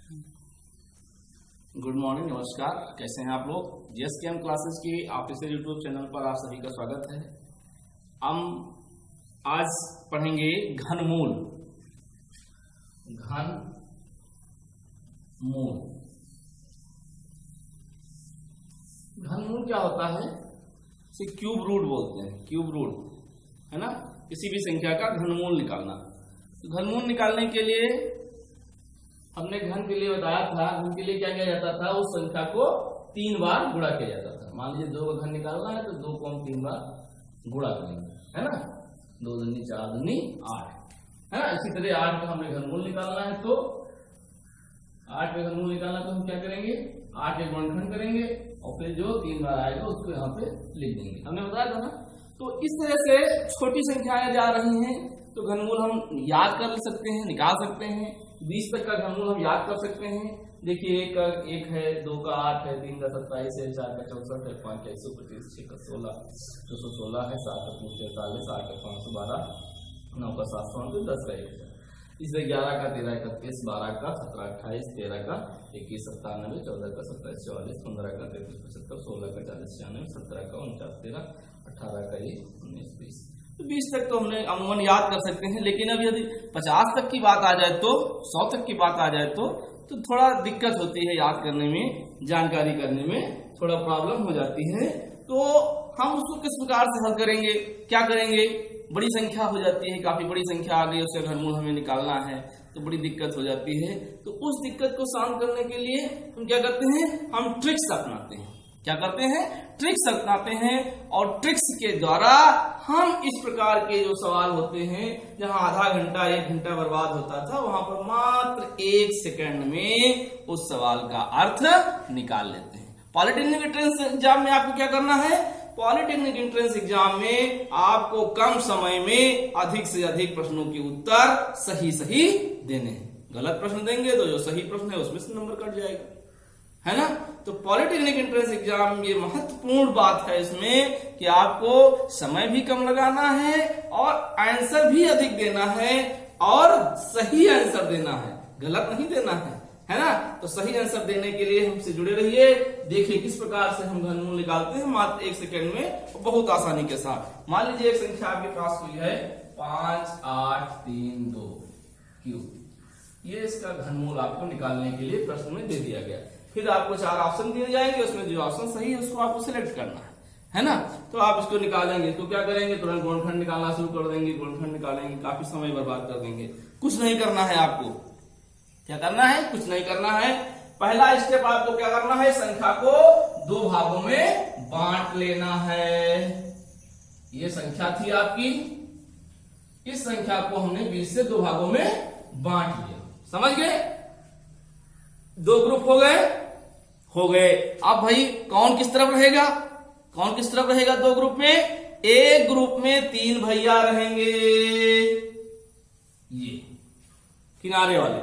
Good morning, नमस्कार। कैसे हैं आप लोग? JSKM क्लासेस की ऑफिशियल यूट्यूब चैनल पर आप सभी का स्वागत है। हम आज पढ़ेंगे घनमूल। घनमूल क्या होता है? इसे क्यूब रूट बोलते हैं। क्यूब रूट है ना, किसी भी संख्या का घनमूल निकालना। तो घनमूल निकालने के लिए हमने घन के लिए बताया था, घन के लिए क्या किया जाता था, उस संख्या को 3 बार गुणा किया जाता था। मान लीजिए 2 का घन निकालना है तो 2 को हम 3 बार गुणा करेंगे, है ना। 2 दूनी 4 दूनी 8, है ना। इसी तरह 8 का हमें घनमूल निकालना है तो 8 का घनमूल निकालना तो हम क्या करेंगे, 8 के गुणनखंड करेंगे और फिर जो 3 बार आएगा उसको यहाँ पे लिख देंगे। हमने बताया था ना। तो इस तरह से छोटी संख्याएं जा रही हैं तो घनमूल हम याद कर सकते हैं, निकाल सकते हैं। 20 तक का घनमूल हम याद कर सकते हैं। देखिए 1 है, 2 का 8 है, 3 का 27 है, 4 का 64 है, 5 का 125, 6 का 16, 216 है, 7 का 343, 8 का 512, 9 का 729, 10 का 1000, इसलिए 11 का 13 31, 12 का 17 28, 13 का 21 97, 14 का 27 44, 15 का 33 75, 16 का 40 96, 17 का 49 13, 18 का 19 20। तो 20 तक तो हमने अमूमन याद कर सकते हैं। लेकिन अब यदि 50 तक की बात आ जाए तो 100 तक की बात आ जाए तो थोड़ा दिक्कत होती है याद करने में, जानकारी करने में थोड़ा प्रॉब्लम हो जाती है। तो हम उसको किस प्रकार से हल करेंगे, क्या करेंगे? बड़ी संख्या हो जाती है, काफी बड़ी संख्या आ गई, उसका घनमूल हमें निकालना है तो बड़ी दिक्कत हो जाती है। तो उस दिक्कत को शांत करने के लिए हम क्या करते हैं, हम ट्रिक्स अपनाते हैं। क्या करते हैं? ट्रिक्स अपनाते हैं। और ट्रिक्स के द्वारा हम इस प्रकार के जो सवाल होते हैं, जहां आधा घंटा 1 घंटा बर्बाद होता था, वहां पर मात्र 1 सेकंड में उस सवाल का अर्थ निकाल लेते हैं। पॉलिटेक्निक एंट्रेंस एग्जाम में आपको क्या करना है? पॉलिटेक्निक एंट्रेंस एग्जाम में आपको कम समय में अधिक से अधिक प्रश्नों के उत्तर सही सही देने हैं। गलत प्रश्न देंगे तो जो सही प्रश्न है उसमें से नंबर कट जाएगा, है ना। तो पॉलिटेक्निक एंट्रेंस एग्जाम ये महत्वपूर्ण बात है इसमें कि आपको समय भी कम लगाना है और आंसर भी अधिक देना है और सही आंसर देना है, गलत नहीं देना है ना। तो सही आंसर देने के लिए हमसे जुड़े रहिए। देखिए किस प्रकार से हम घनमूल निकालते हैं मात्र 1 सेकंड में, बहुत आसानी के साथ। मान लीजिए एक संख्या आपके पास हुई है 5 8 3 2 क्यूब। ये इसका घनमूल आपको निकालने के लिए प्रश्न में दे दिया गया। फिर आपको 4 ऑप्शन दिए जाएंगे, उसमें जो ऑप्शन सही है उसको आपको सिलेक्ट करना है ना। तो आप इसको निकालेंगे तो क्या करेंगे, तुरंत गुणनखंड निकालना शुरू कर देंगे। गुणनखंड निकालेंगे, काफी समय बर्बाद कर देंगे। कुछ नहीं करना है आपको। क्या करना है? कुछ नहीं करना है। पहला स्टेप आपको क्या करना है, संख्या को 2 भागों में बांट लेना है। ये संख्या थी आपकी, इस संख्या को हमने 20 से 2 भागों में बांट लिया। समझ गए? 2 ग्रुप हो गए। अब भाई कौन किस तरफ रहेगा, कौन किस तरफ रहेगा? 2 ग्रुप में, एक ग्रुप में 3 भैया रहेंगे, ये किनारे वाले,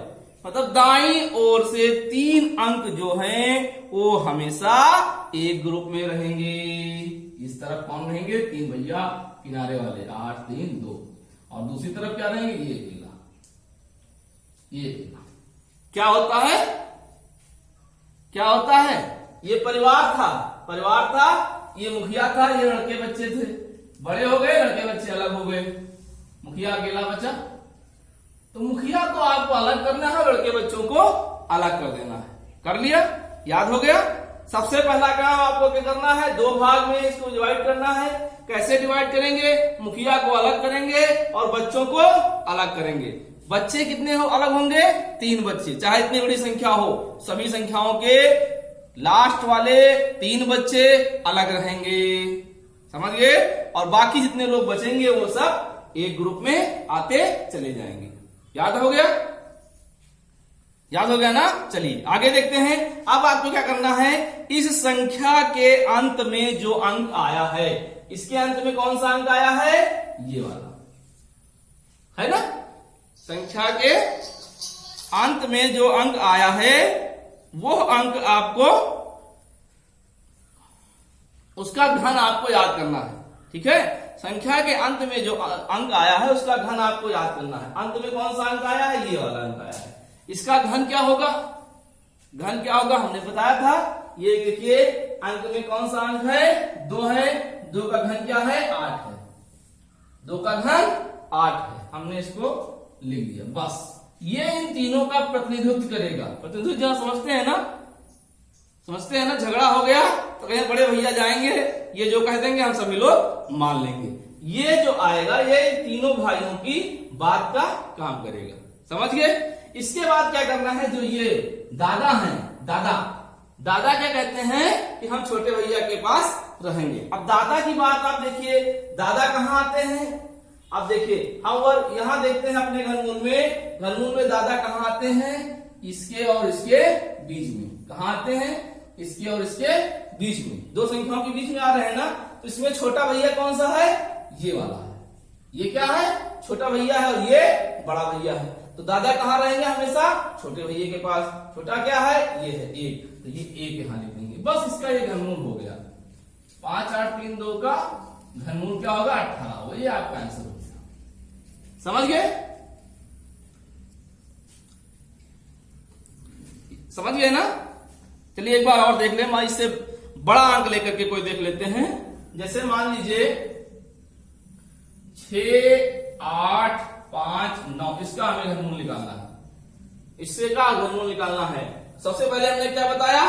मतलब दाईं ओर से 3 अंक जो हैं वो हमेशा एक ग्रुप में रहेंगे। इस तरफ कौन रहेंगे? 3 भैया किनारे वाले, 8 3 2। और दूसरी तरफ क्या रहेंगे? ये पीला, ये पीला। क्या होता है, क्या होता है? ये परिवार था, ये मुखिया था, ये लड़के बच्चे थे। बड़े हो गए, लड़के बच्चे अलग हो गए, मुखिया अकेला बचा। तो मुखिया को आपको अलग करना है, लड़के बच्चों को अलग कर देना है। कर लिया? याद हो गया? सबसे पहला काम आपको क्या करना है, 2 भाग में इसको डिवाइड करना है। कैसे डिवाइड करेंगे? मुखिया को अलग करेंगे और बच्चों को अलग करेंगे। बच्चे कितने अलग होंगे? 3 बच्चे। चाहे इतनी बड़ी संख्या हो, सभी संख्याओं के लास्ट वाले 3 बच्चे अलग रहेंगे। समझ गए? और बाकी जितने लोग बचेंगे वो सब एक ग्रुप में आते चले जाएंगे। याद हो गया? याद हो गया ना? चलिए आगे देखते हैं। अब आपको क्या करना है, इस संख्या के अंत में जो अंक आया है, इसके अंत में कौन सा अंक आया है? ये वाला, है ना। संख्या के अंत में जो अंक आया है वो अंक आपको, उसका घन आपको याद करना है। ठीक है, संख्या के अंत में जो अंक आया है उसका घन आपको याद करना है। अंत में कौन सा अंक आया है? ये वाला अंक आया है। इसका घन क्या होगा? घन क्या होगा हमने बताया था, ये देखिए अंक में कौन सा अंक है, 2 है, 2 का घन क्या है 8 है, 2 का घन 8 है, हमने इसको लिख दिया। बस ये इन तीनों का प्रतिनिधित्व करेगा। प्रतिनिधित्व जहां समझते हैं ना, समझते हैं ना, झगड़ा हो गया तो कहीं बड़े भैया जाएंगे, ये जो कह देंगे हम सभी लोग मान लेंगे। ये जो आएगा ये तीनों भाइयों की बात का काम करेगा, समझ गए। इसके बाद क्या करना है, जो ये दादा हैं, दादा क्या कहते हैं कि हम छोटे भैया के पास रहेंगे। अब दादा की बात आप देखिए, दादा कहाँ आते हैं, अब देखिए हम और यहां देखते हैं अपने घनमूल में दादा कहाँ आते हैं, इसके और इसके बीच में। कहाँ आते हैं, इसके और इसके बीच में, दो संख्याओं के बीच में आ रहे हैं ना, तो इसमें छोटा भैया कौन सा है, ये वाला है। ये क्या है, छोटा भैया है और ये बड़ा भैया है। तो दादा कहाँ रहेंगे हमेशा, छोटे भैया के पास। छोटा क्या है, ये है 1, तो ये 1 यहां लिख देंगे। बस इसका ये घनमूल हो गया। 5 8 3 2 का घनमूल क्या होगा, 18। वही आपका आंसर हो गया, समझ गए, समझ गए ना। चलिए एक बार और देख लें, मान इससे बड़ा अंक लेकर के कोई देख लेते हैं। जैसे मान लीजिए 6 8 5 9, इसका हमें घनमूल निकालना है। इससे का घनमूल निकालना है। सबसे पहले हमने क्या बताया,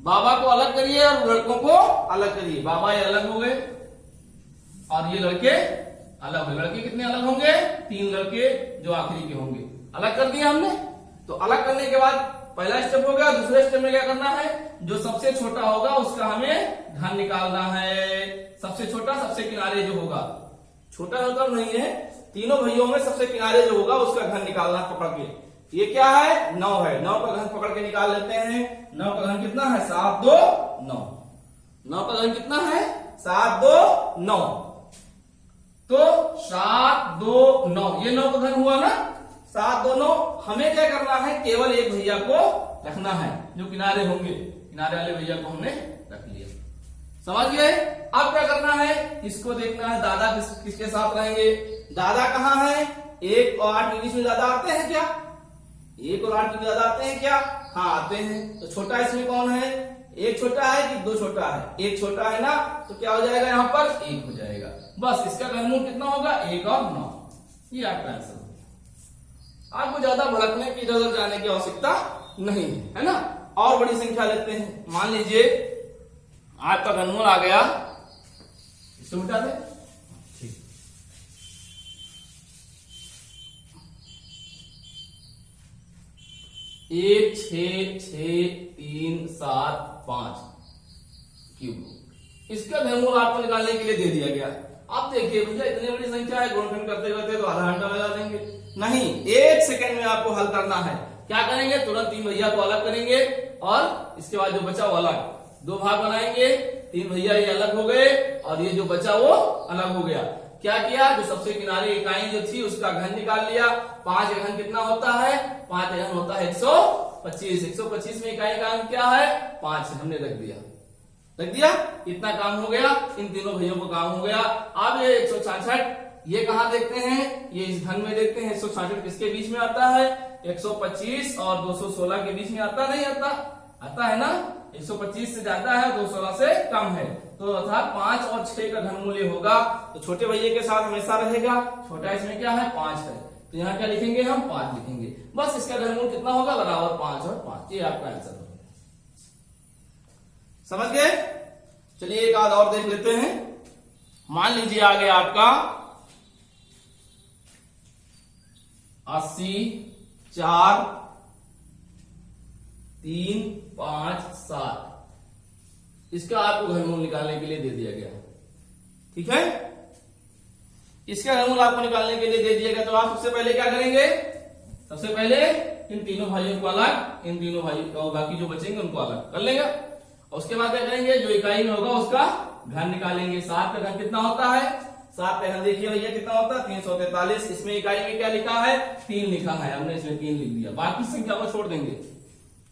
बाबा को अलग करिए और लड़कों को अलग करिए। बाबा ये अलग हो गए और ये लड़के अलग हो गए। लड़के कितने अलग होंगे, 3 लड़के जो आखिरी के होंगे, अलग कर दिया हमने। तो अलग करने के बाद पहला स्टेप हो गया। दूसरे स्टेप में क्या करना है, जो सबसे छोटा होगा उसका हमें घन निकालना है। सबसे छोटा सबसे किनारे जो होगा, छोटा मतलब नहीं है, तीनों भैयों में सबसे किनारे जो होगा उसका घन निकालना पकड़ के। ये क्या है, 9 है, 9 का घन पकड़ के निकाल लेते हैं। 9 का घन कितना है, 7 2 9। 9 का घन कितना है, 7 2 9। तो 7 2 9, ये 9 का घन हुआ ना, 7 2 9। हमें क्या करना है, केवल एक भैया को रखना है, जो किनारे होंगे, किनारे वाले भैया को हमने रख लिया, समझ गए। अब क्या करना है, इसको देखना है दादा किसके साथ रहेंगे। दादा कहाँ है, 1 और 8 के बीच में दादा आते हैं क्या, 1 और 8 के बीच दादा आते हैं क्या, हाँ आते हैं। तो छोटा इसमें कौन है, 1 छोटा है कि 2 छोटा है, 1 छोटा है ना, तो क्या हो जाएगा यहाँ पर 1 हो जाएगा। बस इसका घनमूल कितना होगा, 1 और 9। ये आपका आंसर हो गया। आपको ज्यादा भड़कने की, इधर जाने की आवश्यकता नहीं है ना। और बड़ी संख्या लेते हैं। मान लीजिए आपका घनमूल आ गया, इससे उठा दे, ठीक, 1 6 6 3 7 5 क्यूब। इसका घनमूल आपको निकालने के लिए दे दिया गया। आप देखिए भैया इतनी बड़ी संख्या है, गुणनखंड करते करते तो आधा घंटा लगा देंगे। नहीं, 1 सेकंड में आपको हल करना है। क्या करेंगे, तुरंत 3 भैया को अलग करेंगे और इसके बाद जो बचा वो अलग, 2 भाग बनाएंगे। 3 भैया ये अलग हो गए और ये जो बचा वो अलग हो गया। क्या किया, जो सबसे किनारे इकाई जो थी उसका घन निकाल लिया। 5 का घन कितना होता है, 5 का घन होता है 125। 125 में इकाई का अंक क्या है, 5 हमने रख दिया। इतना काम हो गया, इन तीनों भैयों को काम हो गया। अब ये 166 ये कहाँ देखते हैं, ये इस घन में देखते हैं। 166 किसके बीच में आता है, 125 और 216 के बीच में आता नहीं आता, आता है ना। 125 से ज्यादा है, 216 से कम है, तो अर्थात 5 और 6 का घनमूल्य होगा। तो छोटे भैया के साथ हमेशा रहेगा। छोटा इसमें क्या है, 5 है, तो यहाँ क्या लिखेंगे हम, 5 लिखेंगे। बस इसका घनमूल कितना होगा, बराबर 5 और 5। ये आपका आंसर होगा, समझ गए। चलिए एक आध और देख लेते हैं। मान लीजिए आ गया आपका 80 4 3 5 7। इसका आपको घनमूल निकालने के लिए दे दिया गया, ठीक है। इसका घनमूल आपको निकालने के लिए दे दिया गया, तो आप सबसे पहले क्या करेंगे, सबसे पहले इन तीनों भाइयों को अलग, इन तीनों भाइयों को, बाकी जो बचेंगे उनको अलग कर लेंगे। और उसके बाद क्या करेंगे, जो इकाई में होगा उसका घन निकालेंगे। 7 का घन कितना होता है, 7 का घन देखिए भैया कितना होता है, 343। इसमें इकाई में क्या लिखा है, 3 लिखा है, हमने इसमें 3 लिख दिया, बाकी संख्या को छोड़ देंगे,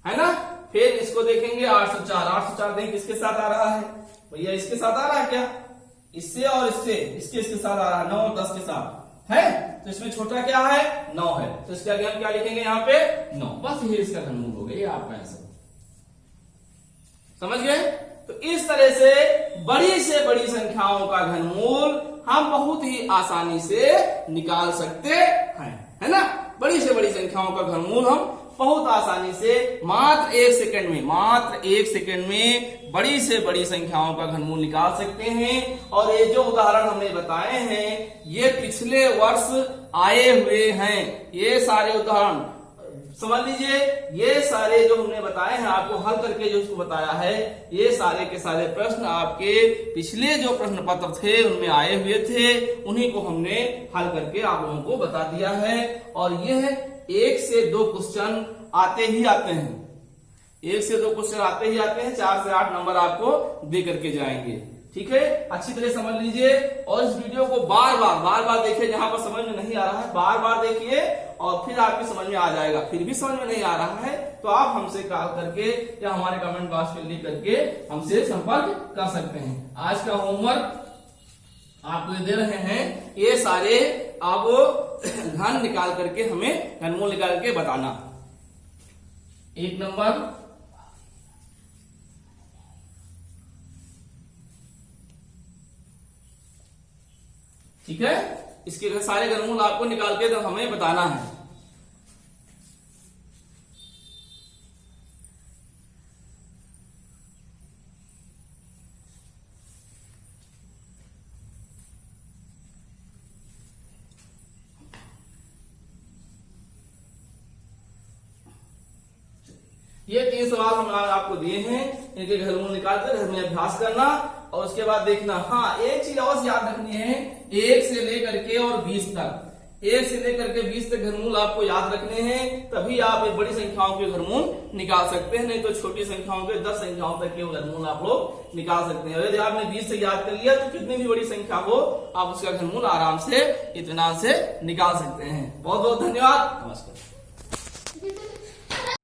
है ना। फिर इसको देखेंगे 804। 804 देखें किसके साथ आ रहा है भैया, इसके साथ आ रहा है क्या, इससे और इससे, इसके साथ आ रहा है, 9 और 10 के साथ है। तो इसमें छोटा क्या है 9 है, तो इसके आगे हम क्या लिखेंगे यहाँ पे 9, बस ये इसका घनमूल हो गया, ये आपका आंसर। समझ गए? तो इस तरह से बड़ी संख्याओं का घनमूल हम बहुत ही आसानी से निकाल सकते हैं, है ना। बड़ी से बड़ी संख्याओं का घनमूल हम बहुत आसानी से मात्र 1 सेकंड में बड़ी से बड़ी संख्याओं का घनमूल निकाल सकते हैं। और ये जो उदाहरण हमने बताए हैं ये पिछले वर्ष आए हुए हैं, ये सारे उदाहरण समझ लीजिए। ये सारे जो हमने बताए हैं आपको हल करके जो उसको बताया है, ये सारे के सारे प्रश्न आपके पिछले जो प्रश्न पत्र थे उनमें आए हुए थे, उन्हीं को हमने हल करके आप लोगों को बता दिया है। और यह 1 से 2 क्वेश्चन आते ही आते हैं, 1 से 2 क्वेश्चन आते ही आते हैं, 4 से 8 नंबर आपको दे करके जाएंगे। ठीक है, अच्छी तरह समझ लीजिए और इस वीडियो को बार बार देखिए, जहां पर समझ में नहीं आ रहा है बार बार देखिए और फिर आपकी समझ में आ जाएगा। फिर भी समझ में नहीं आ रहा है तो आप हमसे कॉल करके या हमारे कमेंट बॉक्स में लिख करके हमसे संपर्क कर सकते हैं। आज का होमवर्क आपको दे रहे हैं, ये सारे आप घन निकाल करके हमें घनमूल निकाल के बताना। 1 नंबर, ठीक है, इसके सारे घनमूल आपको निकाल के तो हमें बताना है। ये 3 सवाल हम आपको दिए हैं, इनके घनमूल निकालकर घर में अभ्यास करना और उसके बाद देखना। हाँ, एक चीज और याद रखनी है, 1 से लेकर के और 20 तक, 1 से लेकर के 20 तक घनमूल आपको याद रखने हैं, तभी आप एक बड़ी संख्याओं के घनमूल निकाल सकते हैं। नहीं तो छोटी संख्याओं के 10 संख्याओं तक के घनमूल आप लोग निकाल सकते हैं। यदि आपने 20 से याद कर लिया तो कितनी भी बड़ी संख्या हो आप उसका घनमूल आराम से इत्मीनान से निकाल सकते हैं। बहुत बहुत धन्यवाद, नमस्कार।